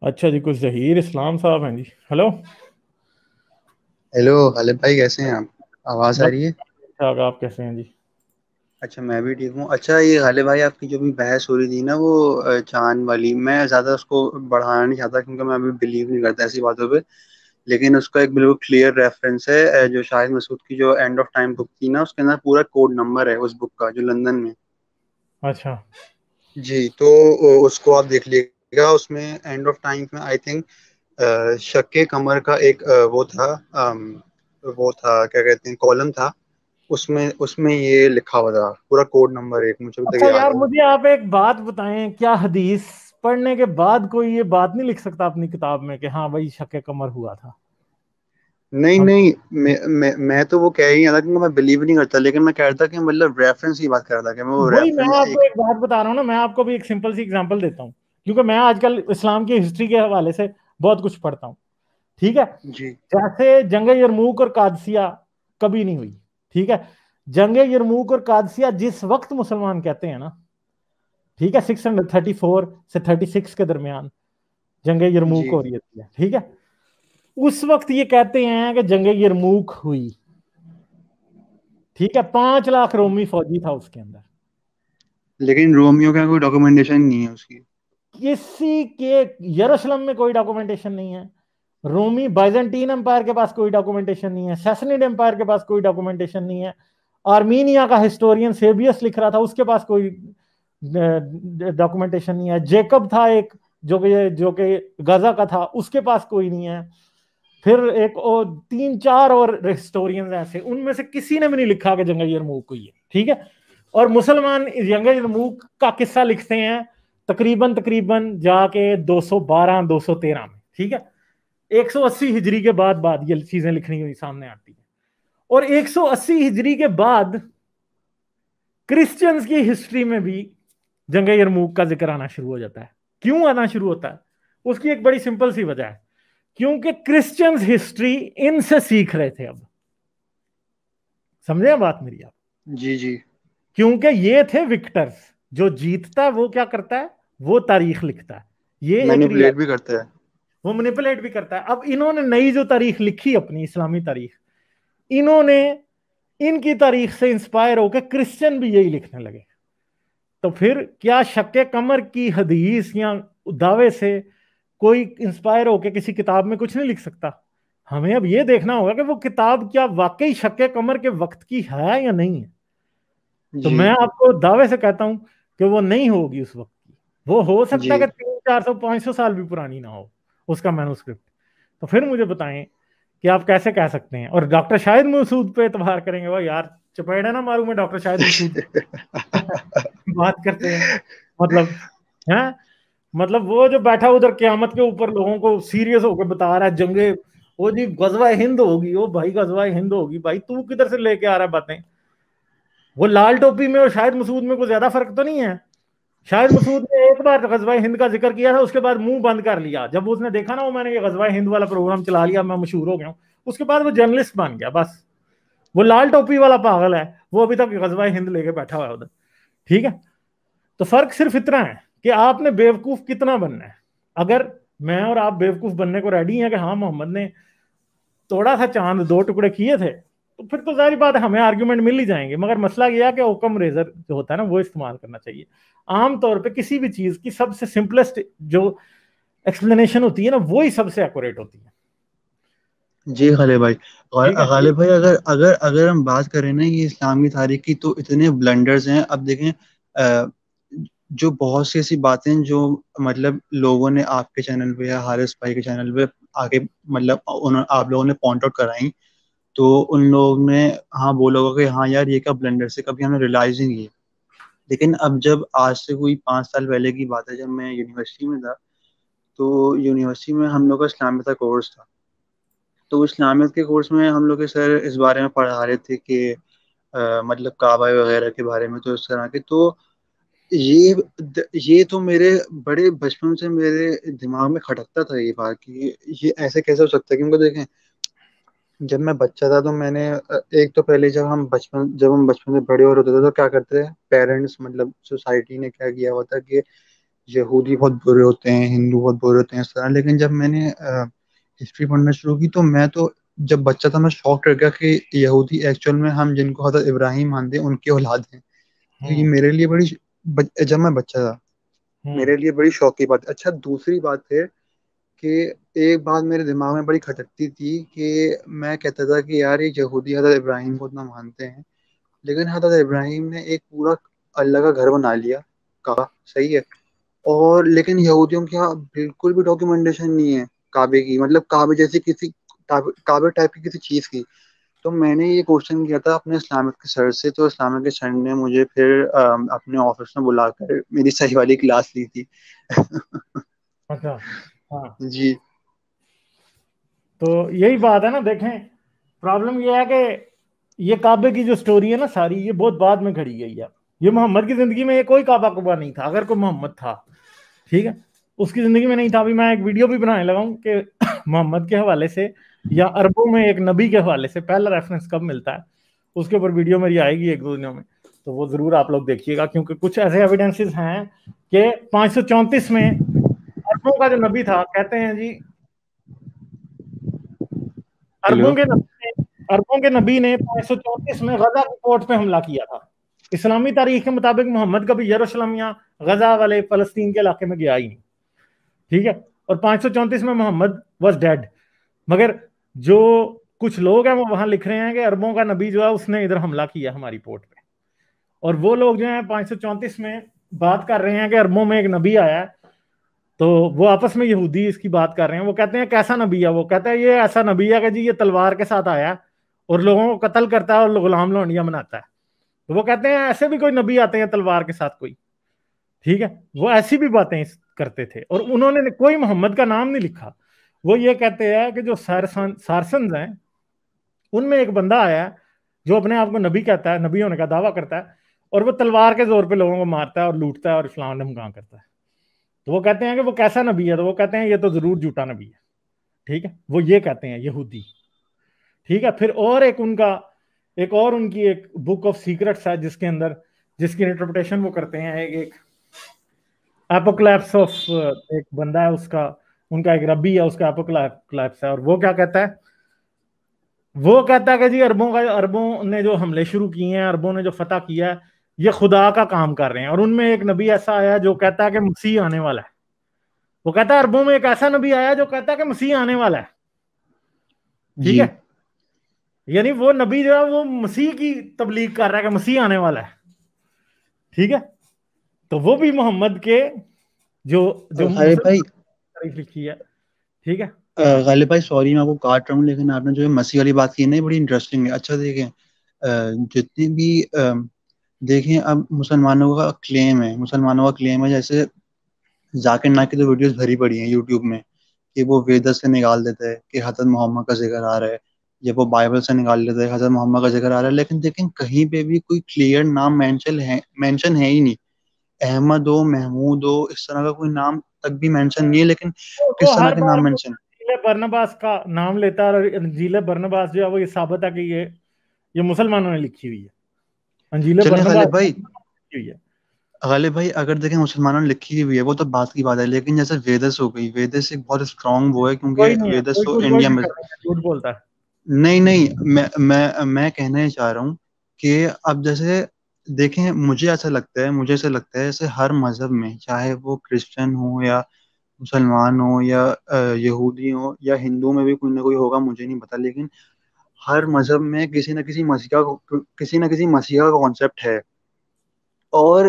अच्छा जी, कुछ जहीर इस्लाम साहब हैं जी। हेलो। हेलो हालिद भाई, कैसे हैं आप? आवाज़ आ बस रही है? ठीक ठाक, आप कैसे हैं जी? अच्छा, मैं भी ठीक हूँ। अच्छा, ये हालिद भाई, आपकी जो भी बहस हो रही थी ना, वो चांद वाली, मैं ज़्यादा उसको बढ़ाना नहीं चाहता क्योंकि मैं अभी बिलीव नहीं करता ऐसी बातों पे। लेकिन उसका एक बिल्कुल क्लियर रेफरेंस है, जो शाहिद मसूद की जो एंड ऑफ टाइम बुक थी ना, उसके अंदर पूरा कोड नंबर है उस बुक का, जो लंदन में। अच्छा। जी, तो उसको आप देख लीजिएगा। उसमें एंड ऑफ टाइम में आई थिंक शक्के कमर का एक वो था, वो था, क्या कहते हैं, कॉलम था। उसमें उसमें ये लिखा हुआ था, पूरा कोड नंबर एक, मुझे अभी तक अच्छा याद यार, है। मुझे आप एक बात बताएं, क्या हदीस पढ़ने के बाद कोई ये बात नहीं लिख सकता अपनी किताब में कि हाँ भाई शक कमर हुआ था? नहीं हम नहीं, मैं तो वो कह ही नहीं रहा था क्योंकि मैं बिलीव नहीं करता, लेकिन मैं कह रहा था कि मतलब रेफरेंस की बात कर रहा था कि मैं वो वही मैं रेफरेंस आपको एक। एक बात बता रहा हूँ ना, मैं आपको भी एक सिंपल सी एग्जांपल देता हूँ, क्योंकि मैं आजकल इस्लाम की हिस्ट्री के हवाले से बहुत कुछ पढ़ता हूँ। ठीक है। जी जैसे जंग यरमूक और कादसिया कभी नहीं हुई। ठीक है। जंग यरमूक और कादसिया जिस वक्त मुसलमान कहते हैं ना, ठीक है, 634 से 36 के दरमियान जंग यरमूक जी। हो रही है। ठीक है। उस वक्त ये कहते हैं कि जंग यरमूक हुई। ठीक है। 5 लाख रोमी फौजी था उसके अंदर। लेकिन रोमियो का कोई डॉक्यूमेंटेशन नहीं है उसकी। किसी के यरूशलेम में कोई डॉक्यूमेंटेशन नहीं है। रोमी बाइजेंटीन एम्पायर के पास कोई डॉक्यूमेंटेशन नहीं है। सैसनिड एम्पायर के पास कोई डॉक्यूमेंटेशन नहीं है। आर्मीनिया का हिस्टोरियन सेबियस लिख रहा था, उसके पास कोई डॉक्यूमेंटेशन नहीं है। जेकब था एक, जो कि गजा का था, उसके पास कोई नहीं है। फिर एक और 3 4 और हिस्टोरियंस ऐसे, उनमें से किसी ने भी नहीं लिखा कि जंग यरमूक हुई है। ठीक है। और मुसलमान जंग यरमूक का किस्सा लिखते हैं तकरीबन तकरीबन जाके 212 213 में। ठीक है। 180 हिजरी के बाद ये चीजें लिखनी हुई सामने आती है। और 180 हिजरी के बाद क्रिश्चियंस की हिस्ट्री में भी जंग यरमूक का जिक्र आना शुरू हो जाता है। क्यों आना शुरू होता है? उसकी एक बड़ी सिंपल सी वजह है, क्योंकि क्रिश्चियंस हिस्ट्री इनसे सीख रहे थे अब। समझे बात मेरी आप? जी जी। क्योंकि ये थे विक्टर्स। जो जीतता है वो क्या करता है? वो तारीख लिखता है। ये एक रिया, मैनिपुलेट भी करता है। वो मैनिपुलेट भी करता है। अब इन्होंने नई जो तारीख लिखी अपनी इस्लामी तारीख, इन्होंने इनकी तारीख से इंस्पायर होकर क्रिश्चियन भी यही लिखने लगे। तो फिर क्या शक्के कमर की हदीस या दावे से कोई इंस्पायर होकर किसी किताब में कुछ नहीं लिख सकता? हमें अब ये देखना होगा कि वो किताब क्या वाकई शक्के कमर के वक्त की है या नहीं है। तो जी मैं आपको दावे से कहता हूं कि वो नहीं होगी उस वक्त की। वो हो सकता जी। है कि 300 400 500 साल भी पुरानी ना हो उसका मैन्युस्क्रिप्ट। तो फिर मुझे बताएं कि आप कैसे कह सकते हैं और डॉक्टर शाहिद मसूद पे एतबार करेंगे? वो यार चपेड़ा ना मारूं मैं डॉक्टर शाहिद मसूद बात करते हैं, मतलब है, मतलब वो जो बैठा उधर क्यामत के ऊपर लोगों को सीरियस होकर बता रहा है जंगे, वो जी गजवा हिंद होगी, वो भाई गजवा हिंद होगी, भाई तू किधर से लेके आ रहा है बातें? वो लाल टोपी में और शाहिद मसूद में कोई ज्यादा फर्क तो नहीं है। शाहिद मसूद ने एक बार गजवा हिंद का जिक्र किया था, उसके बाद मुंह बंद कर लिया जब उसने देखा ना वो मैंने ये गजवा हिंद वाला प्रोग्राम चला लिया, मैं मशहूर हो गया हूँ। उसके बाद वो जर्नलिस्ट बन गया बस। वो लाल टोपी वाला पागल है, वो अभी तक गजवा हिंद लेके बैठा हुआ है उधर। ठीक है। तो फर्क सिर्फ इतना है कि आपने बेवकूफ कितना बनना है। अगर मैं और आप बेवकूफ बनने को रेडी हैं कि हाँ मोहम्मद ने तोड़ा था चांद 2 टुकड़े किए थे, तो फिर तो जाहिर बात है हमें आर्ग्यूमेंट मिल ही जाएंगे। मगर मसला यह है कि ओकम रेजर जो होता है ना वो इस्तेमाल करना चाहिए। आमतौर पे किसी भी चीज की सबसे सिंपलेस्ट जो एक्सप्लेनेशन होती है ना, वो ही सबसे एक्यूरेट होती है। जी खालिद भाई। और ठीक है। खालिद भाई, अगर अगर अगर हम बात करें ना ये इस्लामी तारीख की, तो इतने ब्लंडर्स हैं। अब देखें, जो बहुत सी ऐसी बातें जो मतलब लोगों ने आपके चैनल पे या हारिस भाई के चैनल पे आके, मतलब उन्होंने, आप लोगों ने पॉइंट आउट कराई, तो उन लोगों ने हाँ बोला होगा कि हाँ यार, ये क्या ब्लंडर से कभी हमने रियलाइज ही नहीं किया। लेकिन अब जब आज से कोई 5 साल पहले की बात है, जब मैं यूनिवर्सिटी में था, तो यूनिवर्सिटी में हम लोग का इस्लामिक का कोर्स था। तो इस्लामियत के कोर्स में हम लोग के सर इस बारे में पढ़ा रहे थे कि मतलब काबा वगैरह के बारे में, तो इस तरह के। तो ये ये तो मेरे बड़े बचपन से मेरे दिमाग में खटकता था ये बात कि ये ऐसे कैसे हो सकता है। क्योंकि देखें, जब मैं बच्चा था तो मैंने एक तो पहले जब हम बचपन से बड़े हो रहे थे तो क्या करते थे पेरेंट्स, मतलब सोसाइटी ने क्या किया हुआ था कि यहूदी बहुत बुरे होते हैं, हिंदू बहुत बुरे होते हैं, इस तरह। लेकिन जब मैंने हिस्ट्री पढ़ना शुरू की तो मैं तो जब बच्चा था मैं शॉक रह गया कि यहूदी एक्चुअल में हम जिनको हजरत इब्राहिम मानते हैं उनकी औलाद हैं। तो ये हम्म। मेरे लिए जब मैं बच्चा था हम्म। मेरे लिए बड़ी शौक की बात है। अच्छा, दूसरी बात है कि एक बात मेरे दिमाग में बड़ी खटकती थी कि मैं कहता था कि यार ये यहूदी हजरत इब्राहिम को इतना मानते हैं, लेकिन हजरत इब्राहिम ने एक पूरा अल्लाह का घर बना लिया, कहा सही है, और लेकिन यहूदियों के यहाँ बिल्कुल भी डॉक्यूमेंटेशन नहीं है काबे की, मतलब काबे जैसी किसी काबे टाइप की किसी चीज की। तो मैंने ये क्वेश्चन किया था अपने इस्लामिक के सर से, तो इस्लामिक के सर ने मुझे फिर अपने ऑफिस में बुलाकर मेरी सही वाली क्लास ली थी। अच्छा। हाँ। जी। तो यही बात है ना, देखें, प्रॉब्लम ये है कि ये काबे की जो स्टोरी है ना सारी, ये बहुत बाद में घड़ी गई है। ये मोहम्मद की जिंदगी में ये कोई काबा कुबा नहीं था। अगर कोई मोहम्मद था, ठीक है, उसकी जिंदगी में नहीं था। अभी मैं एक वीडियो भी बनाने लगा हूं कि मोहम्मद के हवाले से या अरबों में एक नबी के हवाले से पहला रेफरेंस कब मिलता है, उसके ऊपर वीडियो मेरी आएगी एक दो दिनों में। तो वो जरूर आप लोग देखिएगा, क्योंकि कुछ ऐसे एविडेंसेस हैं कि 534 में अरबों का जो नबी था, कहते हैं जी, हेलो। अरबों के नबी ने 534 में गजा के कोर्ट पे हमला किया था। इस्लामी तारीख के मुताबिक मोहम्मद कभी यरूशलेम या गजा वाले फलस्तीन के इलाके में गया ही नहीं, ठीक है। और 534 में मोहम्मद वॉज डेड। मगर जो कुछ लोग हैं वो वहां लिख रहे हैं कि अरबों का नबी जो है उसने इधर हमला किया हमारी पोर्ट पे। और वो लोग जो है 534 में बात कर रहे हैं कि अरबों में एक नबी आया है। तो वो आपस में यहूदी इसकी बात कर रहे हैं। वो कहते हैं कैसा नबी है? वो कहता है ये ऐसा नबी है कि जी ये तलवार के साथ आया और लोगों को कत्ल करता है और गुलाम लौंडिया बनाता है। तो वो कहते हैं ऐसे भी कोई नबी आते हैं तलवार के साथ कोई, ठीक है। वो ऐसी भी बातें करते थे और उन्होंने कोई मोहम्मद का नाम नहीं लिखा। वो ये कहते हैं कि जो सारसन हैं उनमें एक बंदा आया है जो अपने आप को नबी कहता है, नबी होने का दावा करता है, और वो तलवार के जोर पे लोगों को मारता है और लूटता है और इस्लाम धमका करता है। तो वो कहते हैं कि वो कैसा नबी है? तो वो कहते हैं ये तो जरूर झूठा नबी है, ठीक है। वो ये कहते हैं यहूदी, ठीक है। फिर और एक उनका, एक और उनकी एक बुक ऑफ सीक्रेट्स है जिसके अंदर, जिसकी इंटरप्रिटेशन वो करते हैं, एक एपोक्लैप्स ऑफ, एक बंदा है उसका, उनका एक रब्बी है, उसका एपोक्लैप्स है। और वो क्या कहता है? वो कहता है कि जी अरबों ने जो हमले शुरू किए हैं, अरबों ने जो फतह किया है, ये खुदा का काम कर रहे हैं। और उनमें एक नबी ऐसा आया जो कहता है कि मसीह आने वाला है। वो कहता है अरबों में एक ऐसा नबी आया जो कहता है कि मसीह आने वाला है, ठीक जी। है। यानी वो नबी जो है वो मसीह की तबलीग कर रहा है कि मसीह आने वाला है, ठीक है। तो वो भी मोहम्मद के जो जो अरे भाई, मुसलमान तारीफ लिखी है, ठीक है। गालिब भाई सॉरी मैं आपको काट रहा हूँ, लेकिन आपने जो ये मसीह वाली बात की है ना ये बड़ी इंटरेस्टिंग है। अच्छा देखें, जितनी भी देखें, अब मुसलमानों का क्लेम है, जैसे जाकिर नाइक की तो वीडियोस भरी पड़ी हैं यूट्यूब में कि वो वेद से निकाल देता है कि हजरत मोहम्मद का जिक्र आ रहा है, या वो बाइबल से निकाल देता है हजरत मोहम्मद का जिक्र आ रहा है, लेकिन देखें कहीं पे भी कोई क्लियर नाम मेंशन है ही नहीं। अहमद हो, महमूद हो, इस तरह का कोई नाम तक भी मेंशन नहीं है, लेकिन वो किस तरह हर के बार नाम वो मेंशन। अंजील बरनबास का नाम लेता है, और अंजील बरनबास जो है वो ये साबित है कि ये मुसलमानों ने लिखी हुई है। अंजील चलें बरनबास गालिब भाई, लिखी हुई है। अगर देखें मुसलमानों ने लिखी हुई है वो तो बात की बात है, लेकिन जैसे वेदस हो गई, वेदस एक बहुत स्ट्रांग वो है क्योंकि कोई नहीं है, वेदस कोई तो कुछ कोई इंडिया नहीं में। कर रहा है, झूठ बोलता है। नहीं नहीं, मैं कहना ही चाह रहा हूँ कि अब जैसे देखें, मुझे ऐसा लगता है जैसे हर मजहब में, चाहे वो क्रिश्चियन हो या मुसलमान हो या यहूदी हो या हिंदू में भी कोई ना कोई होगा, मुझे नहीं पता, लेकिन हर मजहब में किसी न किसी मसीहा का कॉन्सेप्ट है। और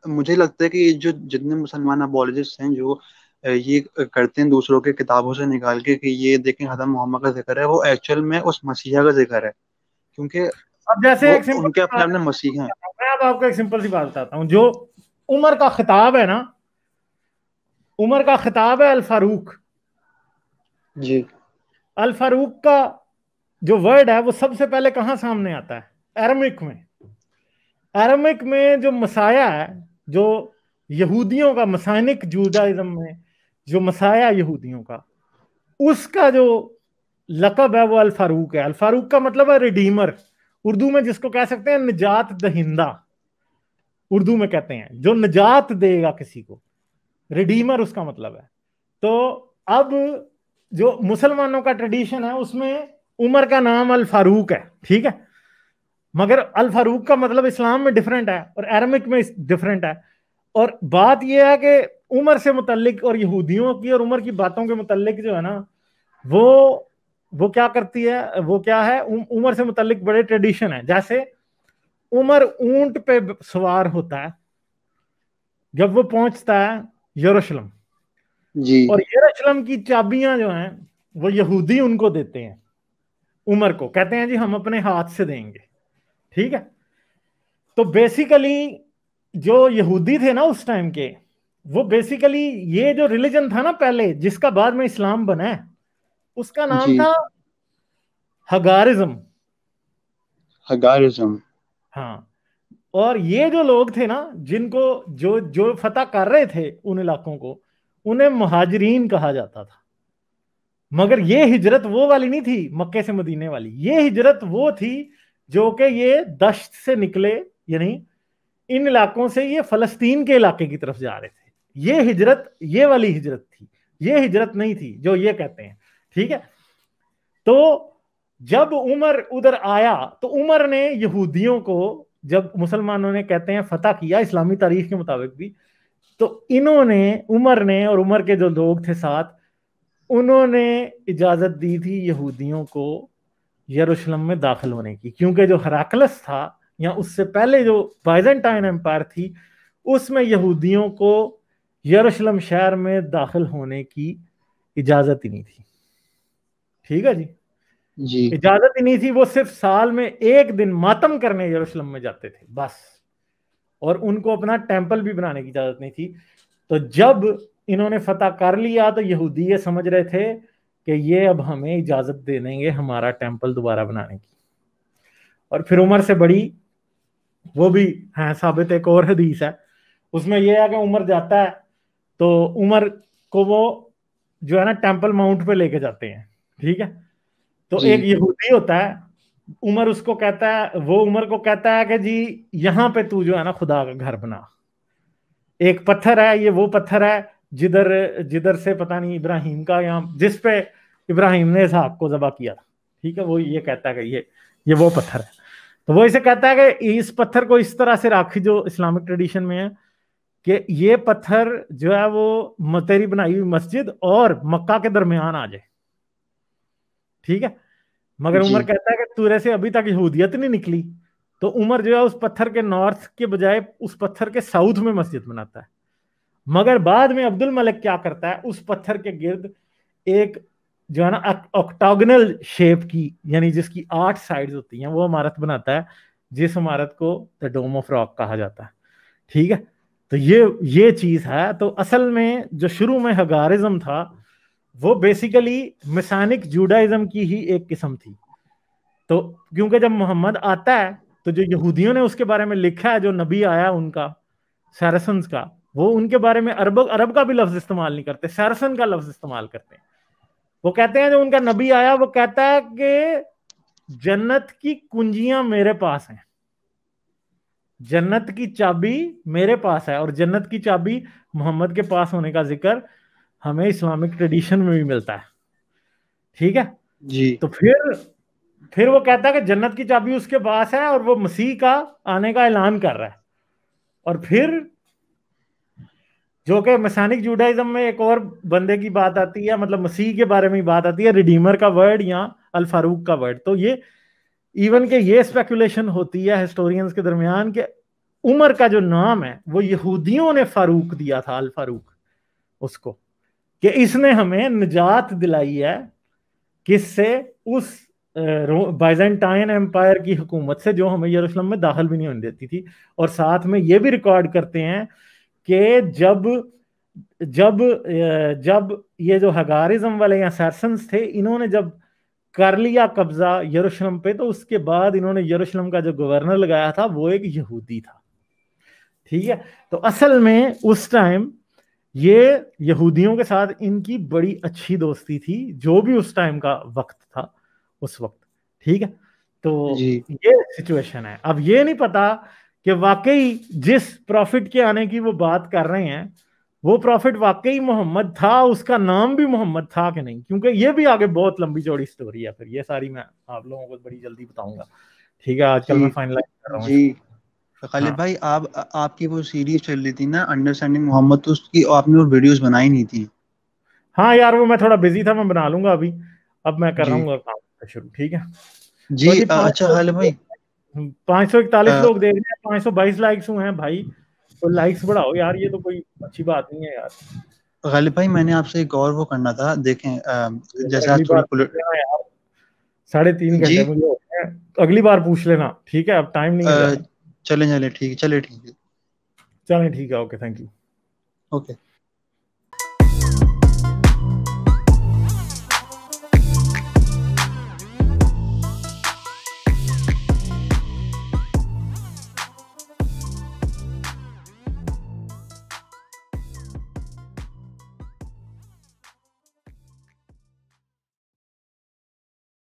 मुझे लगता है कि ये जो जितने मुसलमान अपोलोजिस्ट हैं जो ये करते हैं दूसरों के किताबों से निकाल के कि ये देखें हजरत मोहम्मद का जिक्र है, वो एक्चुअल में उस मसीहा का जिक्र है, क्योंकि अब जैसे वो एक सिंपल उनके सी अपने बात अपने मसीह हैं। है, मैं अब आपको एक सिंपल सी बात बताता हूँ। जो उमर का खिताब है ना, उमर का खिताब है अल फारूक। जी। अल फारूक का जो वर्ड है वो सबसे पहले कहाँ सामने आता है? अरमिक में। अरमिक में जो मसाया है, जो यहूदियों का मसानिक जूडाइज्म में जो मसाया यहूदियों का, उसका जो लकब है वो अल फारूक है। अल फारूक का मतलब है रिडीमर। उर्दू में जिसको कह सकते हैं निजात दहिंदा, उर्दू में कहते हैं जो निजात देगा किसी को, रिडीमर उसका मतलब है। तो अब जो मुसलमानों का ट्रेडिशन है उसमें उमर का नाम अल फारूक है, ठीक है, मगर अल फारूक का मतलब इस्लाम में डिफरेंट है और अरबिक में डिफरेंट है। और बात यह है कि उमर से मुतल्लिक और यहूदियों की और उमर की बातों के मुतल्लिक जो है ना, वो वो क्या करती है, वो क्या है, उमर से मुतल्लिक बड़े ट्रेडिशन है। जैसे उमर ऊंट पे सवार होता है जब वो पहुंचता है यरूशलेम, जी और यरूशलेम की चाबियां जो हैं वो यहूदी उनको देते हैं, उमर को कहते हैं जी हम अपने हाथ से देंगे, ठीक है। तो बेसिकली जो यहूदी थे ना उस टाइम के, वो बेसिकली ये जो रिलीजन था ना पहले जिसका बाद में इस्लाम बना है, उसका नाम जी। था हगारिज्म। हगारिज्म। हाँ, और ये जो लोग थे ना जिनको जो जो फतह कर रहे थे उन इलाकों को, उन्हें मुहाजिरीन कहा जाता था। मगर ये हिजरत वो वाली नहीं थी मक्के से मदीने वाली, ये हिजरत वो थी जो कि ये दश्त से निकले, यानी इन इलाकों से ये फलस्तीन के इलाके की तरफ जा रहे थे। ये हिजरत ये वाली हिजरत थी, ये हिजरत नहीं थी जो ये कहते हैं, ठीक है। तो जब उमर उधर आया तो उमर ने यहूदियों को, जब मुसलमानों ने कहते हैं फतह किया इस्लामी तारीख के मुताबिक भी, तो इन्होंने, उमर ने और उमर के जो लोग थे साथ, उन्होंने इजाजत दी थी यहूदियों को यरूशलेम में दाखिल होने की, क्योंकि जो हराकलस था या उससे पहले जो बाइजेंटाइन एम्पायर थी उसमें यहूदियों को यरूशलेम शहर में दाखिल होने की इजाजत ही नहीं थी, ठीक है जी। जी इजाजत ही नहीं थी, वो सिर्फ साल में एक दिन मातम करने यरूशलेम में जाते थे बस, और उनको अपना टेंपल भी बनाने की इजाजत नहीं थी। तो जब इन्होंने फतह कर लिया तो यहूदी ये समझ रहे थे कि ये अब हमें इजाजत दे देंगे हमारा टेंपल दोबारा बनाने की। और फिर उमर से बड़ी वो भी है साबित, एक और हदीस है उसमें यह है कि उमर जाता है तो उमर को वो जो है ना टेंपल माउंट पे लेके जाते हैं, ठीक है। तो जी एक यहूदी होता है, उमर उसको कहता है, वो उमर को कहता है कि जी यहाँ पे तू जो है ना खुदा का घर बना, एक पत्थर है, ये वो पत्थर है जिधर जिधर से पता नहीं इब्राहिम का, या जिस पे इब्राहिम ने इसहाक को ज़बह किया था, ठीक है। वो ये कहता है कि ये वो पत्थर है। तो वो इसे कहता है कि इस पत्थर को इस तरह से राखी, जो इस्लामिक ट्रेडिशन में है कि ये पत्थर जो है वो तेरी बनाई हुई मस्जिद और मक्का के दरमियान आ जाए, ठीक है। मगर जी उमर कहता है कि तुरे से अभी तक यहूदियत नहीं निकली। तो उमर जो है उस पत्थर के नॉर्थ के बजाय उस पत्थर के साउथ में मस्जिद बनाता है। मगर बाद में अब्दुल मलिक क्या करता है, उस पत्थर के गिर्द एक जो है ना ऑक्टागोनल शेप की, यानी जिसकी 8 साइड्स होती हैं, वो इमारत बनाता है, जिस इमारत को द डोम ऑफ रॉक कहा जाता है, ठीक है। तो ये चीज है। तो असल में जो शुरू में हगारिज्म था वो बेसिकली मिसानिक जूडाइज्म की ही एक किस्म थी। तो क्योंकि जब मोहम्मद आता है तो जो यहूदियों ने उसके बारे में लिखा है, जो नबी आया उनका सैरसन्स का, वो उनके बारे में अरब अरब का भी लफ्ज इस्तेमाल नहीं करते, सैरसन का लफ्ज इस्तेमाल करते हैं। वो कहते हैं जो उनका नबी आया वो कहता है कि जन्नत की कुंजियां मेरे पास हैं, जन्नत की चाबी मेरे पास है। और जन्नत की चाबी मोहम्मद के पास होने का जिक्र हमें इस्लामिक ट्रेडिशन में भी मिलता है, ठीक है। जी तो फिर वो कहता है कि जन्नत की चाबी उसके पास है और वो मसीह का आने का ऐलान कर रहा है। और फिर जो कि मसानिक जूडाइज्म में एक और बंदे की बात आती है, मतलब मसीह के बारे में बात आती है, रिडीमर का वर्ड या अल फारूक का वर्ड। तो ये इवन के ये स्पेकुलेशन होती है हिस्टोरियंस के दरमियान कि उमर का जो नाम है वो यहूदियों ने फारूक दिया था, अल फारूक उसको, कि इसने हमें निजात दिलाई है किससे, उस बाइजेंटाइन एम्पायर की हुकूमत से जो हमें यरूशलेम में दाखिल भी नहीं होने देती थी। और साथ में ये भी रिकॉर्ड करते हैं कि जब जब जब ये जो हगारिज्म वाले या सैरसन्स थे, इन्होंने जब कर लिया कब्जा यरूशलेम पे, तो उसके बाद इन्होंने यरूशलेम का जो गवर्नर लगाया था वो एक यहूदी था, ठीक है। तो असल में उस टाइम ये यहूदियों के साथ इनकी बड़ी अच्छी दोस्ती थी, जो भी उस टाइम का वक्त था उस वक्त, ठीक है। तो जी ये सिचुएशन है। अब ये नहीं पता कि वाकई जिस प्रॉफिट के आने की वो बात कर रहे हैं वो प्रॉफिट वाकई मोहम्मद था, उसका नाम भी मोहम्मद था कि नहीं, क्योंकि ये भी आगे बहुत लंबी चौड़ी स्टोरी है, फिर ये सारी मैं आप लोगों को बड़ी जल्दी बताऊंगा। ठीक है, आजकल मैं जी फाइनलाइज कर रहा हूँ जी। इसको। खालिद हाँ भाई, आपकी वो सीरीज चल रही थी ना अंडरस्टैंडिंग मोहम्मद, तो उसकी आपने वो वीडियोस बनाई नहीं थी। हाँ यार, वो मैं थोड़ा बिजी था, मैं बना लूंगा अभी। अब मैं कर रहा जी हूँ काम शुरू, ठीक है। जी। तो जी अच्छा खालिद भाई, 541 अ, लोग देख रहे हैं, 522 लाइक्स हुए हैं भाई। तो लाइक्स बढ़ाओ यार, ये तो कोई अच्छी बात नहीं है यार। गालिब भाई मैंने आपसे एक और वो करना था, देखें जैसे अगली आज थोड़ी बार पूछ लेना यार, 3.5 घंटे जी। मुझे हो गए हैं। अगली बार पूछ लेना, ठीक है, अब टाइम नहीं है अ, ज्यादा। चले चले ठीक है, चले ठीक है। चलें ठीक है, ओके, थैंक यू। ओके।